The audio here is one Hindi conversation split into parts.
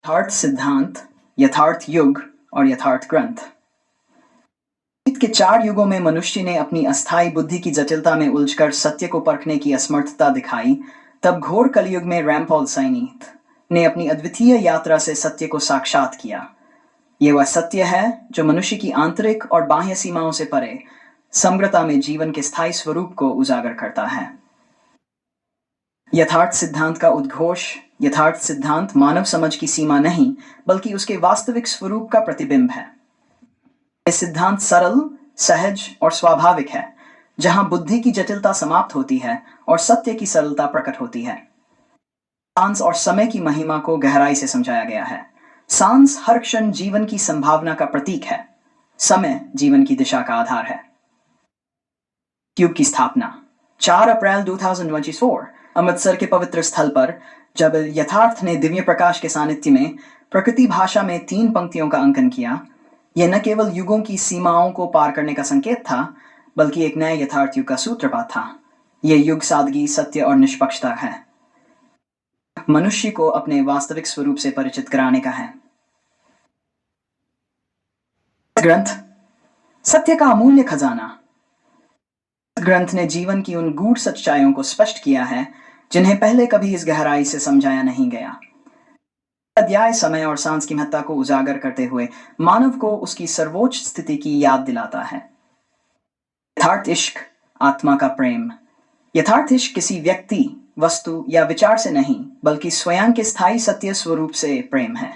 यथार्थ सिद्धांत, यथार्थ युग और यथार्थ ग्रंथ। अतीत के 4 युगों में मनुष्य ने अपनी अस्थायी बुद्धि की जटिलता में उलझकर सत्य को परखने की असमर्थता दिखाई। तब घोर कलयुग में रैम्पॉल साइनी ने अपनी अद्वितीय यात्रा से सत्य को साक्षात किया। ये वह सत्य है जो मनुष्य की आंतरिक और बाह्य सीमाओं से परे समग्रता में जीवन के स्थायी स्वरूप को उजागर करता है। यथार्थ सिद्धांत का उद्घोष। यथार्थ सिद्धांत मानव समझ की सीमा नहीं, बल्कि उसके वास्तविक स्वरूप का प्रतिबिंब है। यह सिद्धांत सरल, सहज और स्वाभाविक है, जहां बुद्धि की जटिलता समाप्त होती है और सत्य की सरलता प्रकट होती है। सांस और समय की महिमा को गहराई से समझाया गया है। सांस हर क्षण जीवन की संभावना का प्रतीक है। समय जीवन की दिशा का आधार है। युग की स्थापना 4 अप्रैल 2024 अमृतसर के पवित्र स्थल पर, जब यथार्थ ने दिव्य प्रकाश के सानिध्य में प्रकृति भाषा में 3 पंक्तियों का अंकन किया, यह न केवल युगों की सीमाओं को पार करने का संकेत था, बल्कि एक नए यथार्थ युग का सूत्रपात था। यह युग सादगी, सत्य और निष्पक्षता है। मनुष्य को अपने वास्तविक स्वरूप से परिचित कराने का है। ग्रंथ सत्य का अमूल्य खजाना। ग्रंथ ने जीवन की उन गूढ़ सच्चाइयों को स्पष्ट किया है जिन्हें पहले कभी इस गहराई से समझाया नहीं गया। अध्याय समय और सांस की महत्ता को उजागर करते हुए मानव को उसकी सर्वोच्च स्थिति की याद दिलाता है। यथार्थ इश्क, आत्मा का प्रेम। यथार्थ इश्क किसी व्यक्ति, वस्तु या विचार से नहीं, बल्कि स्वयं के स्थायी सत्य स्वरूप से प्रेम है।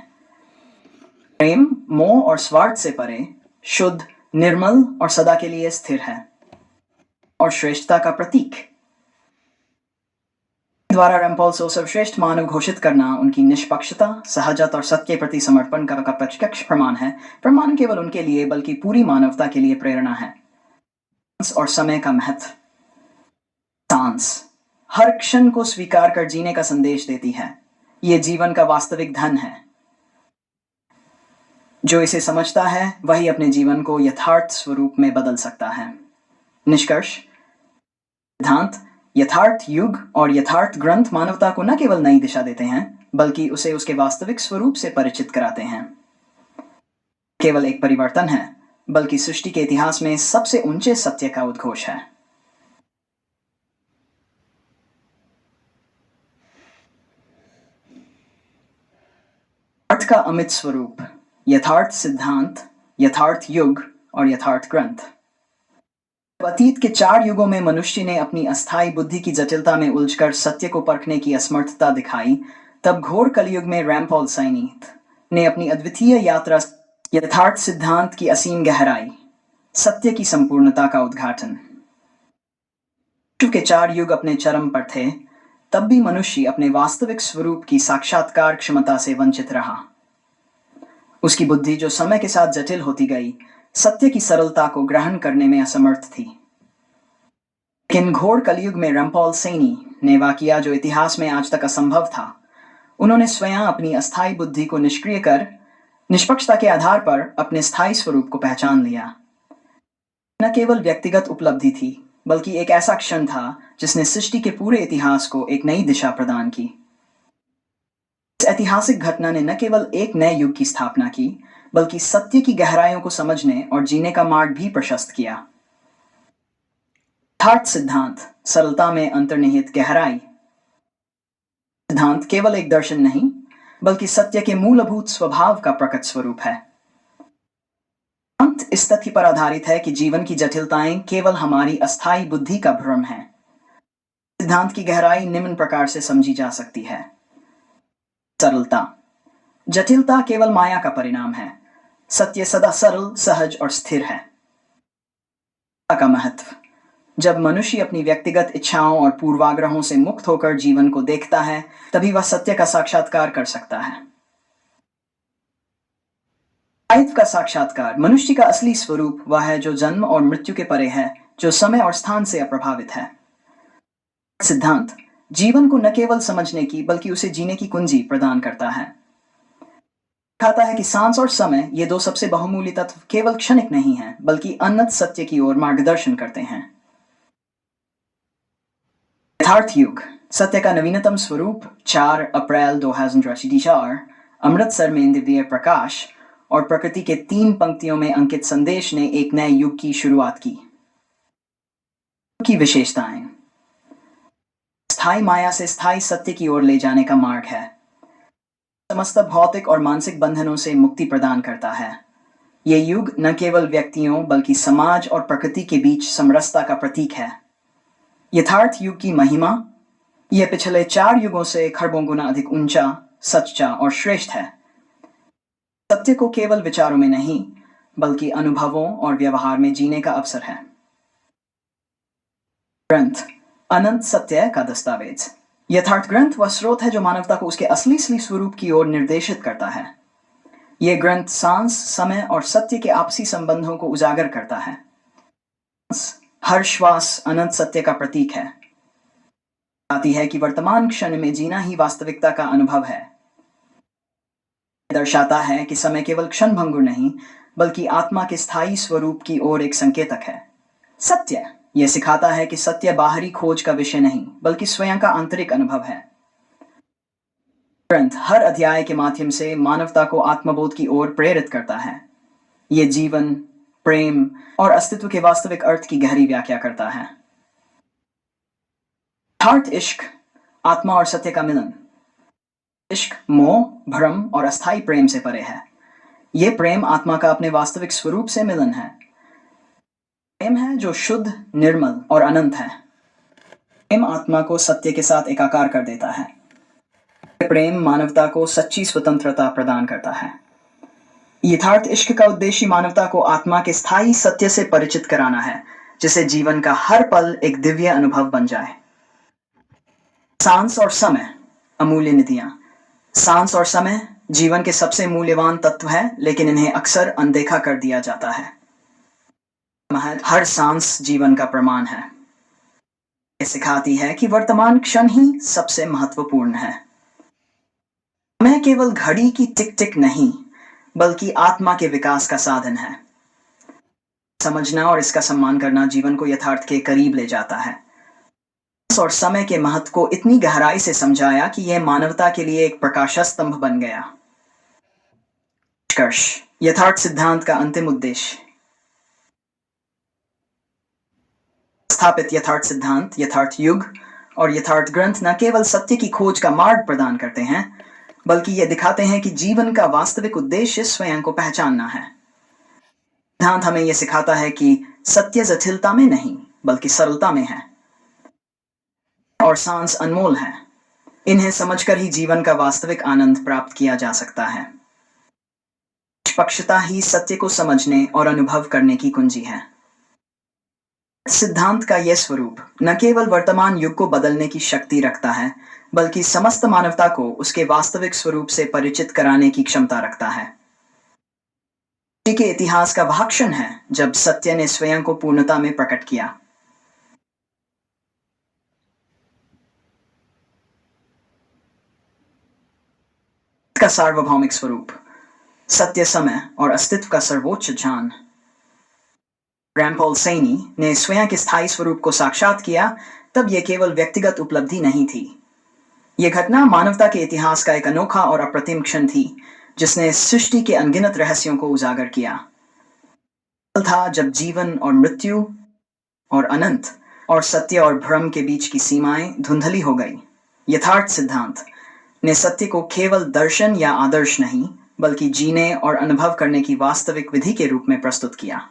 प्रेम मोह और स्वार्थ से परे, शुद्ध, निर्मल और सदा के लिए स्थिर है और श्रेष्ठता का प्रतीक। द्वारा रैम्पॉल को सर्वश्रेष्ठ मानव घोषित करना उनकी निष्पक्षता, सहजता और सत्य के प्रति समर्पण का प्रत्यक्ष प्रमाण है। प्रमाण केवल उनके लिए बल्कि पूरी मानवता के लिए प्रेरणा है। सांस और समय का महत्व। सांस हर क्षण को स्वीकार कर जीने का संदेश देती है। यह जीवन का वास्तविक धन है। जो इसे समझता है वही अपने जीवन को यथार्थ स्वरूप में बदल सकता है। निष्कर्ष, सिद्धांत, यथार्थ युग और यथार्थ ग्रंथ मानवता को न केवल नई दिशा देते हैं, बल्कि उसे उसके वास्तविक स्वरूप से परिचित कराते हैं। केवल एक परिवर्तन है, बल्कि सृष्टि के इतिहास में सबसे ऊंचे सत्य का उद्घोष है। अर्थ का अमित स्वरूप। यथार्थ सिद्धांत, यथार्थ युग और यथार्थ ग्रंथ। अतीत के 4 युगों में मनुष्य ने अपनी अस्थायी बुद्धि की जटिलता में उलझकर सत्य को परखने की असमर्थता दिखाई। तब घोर कलयुग में रैम्पॉल साइनी ने अपनी अद्वितीय यात्रा, यथार्थ सिद्धांत की असीम गहराई, सत्य की संपूर्णता का उद्घाटन। विश्व के 4 युग अपने चरम पर थे, तब भी मनुष्य अपने वास्तविक स्वरूप की साक्षात्कार क्षमता से वंचित रहा। उसकी बुद्धि, जो समय के साथ जटिल होती गई, सत्य की सरलता को ग्रहण करने में असमर्थ थी। लेकिन घोर कलयुग में रैम्पॉल साइनी ने वह किया जो इतिहास में आज तक असंभव था। उन्होंने स्वयं अपनी अस्थायी बुद्धि को निष्क्रिय कर निष्पक्षता के आधार पर अपने स्थायी स्वरूप को पहचान लिया। न केवल व्यक्तिगत उपलब्धि थी, बल्कि एक ऐसा क्षण था जिसने सृष्टि के पूरे इतिहास को एक नई दिशा प्रदान की। इस ऐतिहासिक घटना ने न केवल एक नए युग की स्थापना की, बल्कि सत्य की गहराइयों को समझने और जीने का मार्ग भी प्रशस्त किया। यथार्थ सिद्धांत, सरलता में अंतर्निहित गहराई। सिद्धांत केवल एक दर्शन नहीं, बल्कि सत्य के मूलभूत स्वभाव का प्रकट स्वरूप है। सिद्धांत इस तथ्य पर आधारित है कि जीवन की जटिलताएं केवल हमारी अस्थायी बुद्धि का भ्रम है। सिद्धांत की गहराई निम्न प्रकार से समझी जा सकती है। सरलता। जटिलता केवल माया का परिणाम है। सत्य सदा सरल, सहज और स्थिर है। का महत्व। जब मनुष्य अपनी व्यक्तिगत इच्छाओं और पूर्वाग्रहों से मुक्त होकर जीवन को देखता है, तभी वह सत्य का साक्षात्कार कर सकता है। स्थायित्व का साक्षात्कार। मनुष्य का असली स्वरूप वह है जो जन्म और मृत्यु के परे है, जो समय और स्थान से अप्रभावित है। सिद्धांत जीवन को न केवल समझने की, बल्कि उसे जीने की कुंजी प्रदान करता है। दिखाता है कि सांस और समय, ये 2 सबसे बहुमूल्य तत्व, केवल क्षणिक नहीं हैं, बल्कि अनंत सत्य की ओर मार्गदर्शन करते हैं। यथार्थ युग, सत्य का नवीनतम स्वरूप 4 अप्रैल 2024 अमृतसर में दिव्य प्रकाश और प्रकृति के 3 पंक्तियों में अंकित संदेश ने एक नए युग की शुरुआत की। की विशेषताएं स्थायी माया से स्थायी सत्य की ओर ले जाने का मार्ग है। समस्त भौतिक और मानसिक बंधनों से मुक्ति प्रदान करता है। ये युग न केवल व्यक्तियों बल्कि समाज और प्रकृति के बीच समरसता का प्रतीक है। यथार्थ युग की महिमा यह पिछले 4 युगों से खरबों गुना अधिक ऊंचा, सच्चा और श्रेष्ठ है। सत्य को केवल विचारों में नहीं बल्कि अनुभवों और व्यवहार में जीने का अवसर है। ग्रंथ अनंत सत्य का दस्तावेज। यथार्थ ग्रंथ वह स्रोत है जो मानवता को उसके असली स्वरूप की ओर निर्देशित करता है। यह ग्रंथ सांस, समय और सत्य के आपसी संबंधों को उजागर करता है। हर श्वास अनंत सत्य का प्रतीक है। आती है कि वर्तमान क्षण में जीना ही वास्तविकता का अनुभव है। दर्शाता है कि समय केवल क्षण भंगुर नहीं बल्कि आत्मा के स्थायी स्वरूप की ओर एक संकेतक है। सत्य यह सिखाता है कि सत्य बाहरी खोज का विषय नहीं बल्कि स्वयं का आंतरिक अनुभव है। ग्रंथ हर अध्याय के माध्यम से मानवता को आत्मबोध की ओर प्रेरित करता है। यह जीवन, प्रेम और अस्तित्व के वास्तविक अर्थ की गहरी व्याख्या करता है। यथार्थ इश्क आत्मा और सत्य का मिलन। इश्क मोह, भ्रम और अस्थायी प्रेम से परे है। यह प्रेम आत्मा का अपने वास्तविक स्वरूप से मिलन है। प्रेम है जो शुद्ध, निर्मल और अनंत है। प्रेम आत्मा को सत्य के साथ एकाकार कर देता है। प्रेम मानवता को सच्ची स्वतंत्रता प्रदान करता है। यथार्थ इश्क का उद्देश्य मानवता को आत्मा के स्थायी सत्य से परिचित कराना है, जिससे जीवन का हर पल एक दिव्य अनुभव बन जाए। सांस और समय अमूल्य निधियां। सांस और समय जीवन के सबसे मूल्यवान तत्व है, लेकिन इन्हें अक्सर अनदेखा कर दिया जाता है। हर सांस जीवन का प्रमाण है। यह सिखाती है कि वर्तमान क्षण ही सबसे महत्वपूर्ण है। समय केवल घड़ी की टिक टिक नहीं बल्कि आत्मा के विकास का साधन है। समझना और इसका सम्मान करना जीवन को यथार्थ के करीब ले जाता है। और समय के महत्व को इतनी गहराई से समझाया कि यह मानवता के लिए एक प्रकाशस्तंभ बन गया। निष्कर्ष यथार्थ सिद्धांत का अंतिम उद्देश्य। स्थापित यथार्थ सिद्धांत, यथार्थ युग और यथार्थ ग्रंथ न केवल सत्य की खोज का मार्ग प्रदान करते हैं बल्कि ये दिखाते हैं कि जीवन का वास्तविक उद्देश्य स्वयं को पहचानना है। सिद्धांत हमें यह सिखाता है कि सत्य जटिलता में नहीं बल्कि सरलता में है और सांस अनमोल है। इन्हें समझकर ही जीवन का वास्तविक आनंद प्राप्त किया जा सकता है। निष्पक्षता ही सत्य को समझने और अनुभव करने की कुंजी है। सिद्धांत का यह स्वरूप न केवल वर्तमान युग को बदलने की शक्ति रखता है बल्कि समस्त मानवता को उसके वास्तविक स्वरूप से परिचित कराने की क्षमता रखता है। के इतिहास का वह क्षण है जब सत्य ने स्वयं को पूर्णता में प्रकट किया। का सार्वभौमिक स्वरूप, सत्य, समय और अस्तित्व का सर्वोच्च ज्ञान। रैम्पॉल सैनी ने स्वयं के स्थायी स्वरूप को साक्षात किया, तब यह केवल व्यक्तिगत उपलब्धि नहीं थी। यह घटना मानवता के इतिहास का एक अनोखा और अप्रतिम क्षण थी जिसने सृष्टि के अनगिनत रहस्यों को उजागर किया। था जब जीवन और मृत्यु और अनंत और सत्य और भ्रम के बीच की सीमाएं धुंधली हो गई। यथार्थ सिद्धांत ने सत्य को केवल दर्शन या आदर्श नहीं बल्कि जीने और अनुभव करने की वास्तविक विधि के रूप में प्रस्तुत किया।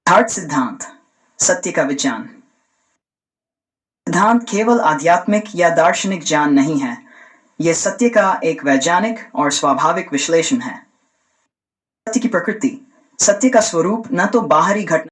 यथार्थ सिद्धांत सत्य का विज्ञान। सिद्धांत केवल आध्यात्मिक या दार्शनिक ज्ञान नहीं है, यह सत्य का एक वैज्ञानिक और स्वाभाविक विश्लेषण है। सत्य की प्रकृति, सत्य का स्वरूप न तो बाहरी घटना